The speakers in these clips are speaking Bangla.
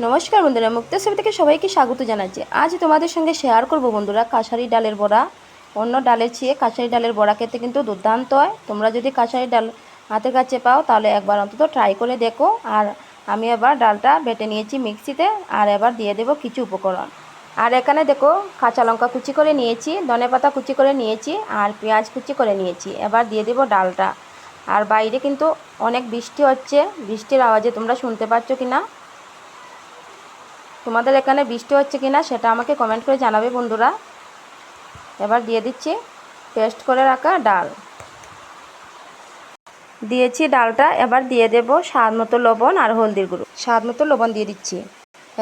নমস্কার বন্ধুরা, মুক্তেশ্বর থেকে সবাইকে স্বাগত জানাচ্ছি। আজ তোমাদের সঙ্গে শেয়ার করব বন্ধুরা কাশারি ডালের বড়া। অন্য ডালের চেয়ে কাশারি ডালের বড়া খেতে কিন্তু দুর্দান্ত হয়। তোমরা যদি কাশারি ডাল হাতের কাছে পাও তাহলে একবার অন্তত ট্রাই করে দেখো। আর আমি এবার ডালটা বেটে নিয়েছি মিক্সিতে, আর এবার দিয়ে দেব কিছু উপকরণ। আর এখানে দেখো কাঁচা লঙ্কা কুচি করে নিয়েছি, ধনেপাতা কুচি করে নিয়েছি, আর পেঁয়াজ কুচি করে নিয়েছি। এবার দিয়ে দেব ডালটা। আর বাইরে কিন্তু অনেক বৃষ্টি হচ্ছে, বৃষ্টির আওয়াজে তোমরা শুনতে পাচ্ছ কি না, তোমাদের এখানে বৃষ্টি হচ্ছে কিনা সেটা আমাকে কমেন্ট করে জানাবে বন্ধুরা। এবার দিয়ে দিচ্ছি পেস্ট করে রাখা ডাল, দিয়েছি ডালটা। এবার দিয়ে দেব স্বাদ মতো লবণ আর হলদির গুঁড়ো। স্বাদ মতো লবণ দিয়ে দিচ্ছি।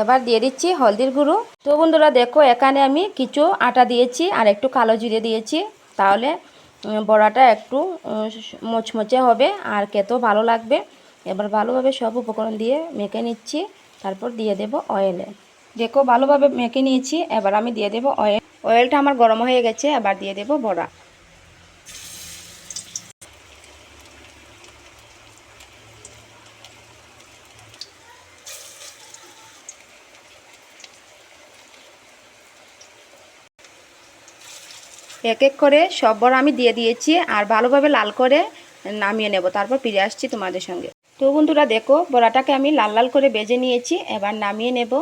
এবার দিয়ে দিচ্ছি হলদির গুঁড়ো। তো বন্ধুরা দেখো এখানে আমি কিছু আটা দিয়েছি আর একটু কালো জিরে দিয়েছি, তাহলে বড়াটা একটু মোচমোচে হবে আর খেতেও ভালো লাগবে। এবার ভালোভাবে সব উপকরণ দিয়ে মেখে নিচ্ছি, তারপর দিয়ে দেব অয়েলে। দেখো ভালোভাবে মেখে নিয়েছি, এবার আমি দিয়ে দেব অয়েল। অয়েলটা আমার গরম হয়ে গেছে, এবার দিয়ে দেব বড়া। এক এক করে সব বড়া আমি দিয়ে দিয়েছি আর ভালোভাবে লাল করে নামিয়ে নেব, তারপর ফিরে আসছি তোমাদের সঙ্গে। তো বন্ধুরা দেখো বড়াটাকে আমি লাল লাল করে ভেজে নিয়েছি, এবার নামিয়ে নেব।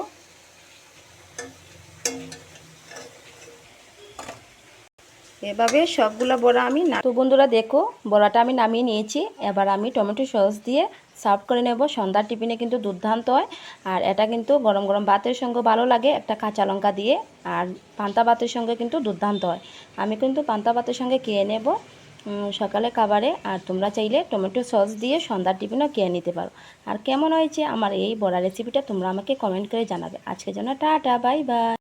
এভাবে সবগুলো বড়া আমি তো বন্ধুরা দেখো বড়াটা আমি নামিয়ে নিয়েছি। এবার আমি টমেটো সস দিয়ে সার্ভ করে নেব। সন্ধ্যার টিফিনে কিন্তু দুর্দান্ত হয়, আর এটা কিন্তু গরম গরম ভাতের সঙ্গে ভালো লাগে, একটা কাঁচা লঙ্কা দিয়ে। আর পান্তা ভাতের সঙ্গে কিন্তু দুর্দান্ত হয়। আমি কিন্তু পান্তা ভাতের সঙ্গে খেয়ে নেব সকালে খাবারে। আর তোমরা চাইলে টমেটো সস দিয়ে সন্ধ্যার টিফিনও খেয়ে নিতে পারো। আর কেমন হয়েছে আমার এই বড়া রেসিপিটা তোমরা আমাকে কমেন্ট করে জানাবে। আজকের জন্য টাটা, বাই বাই।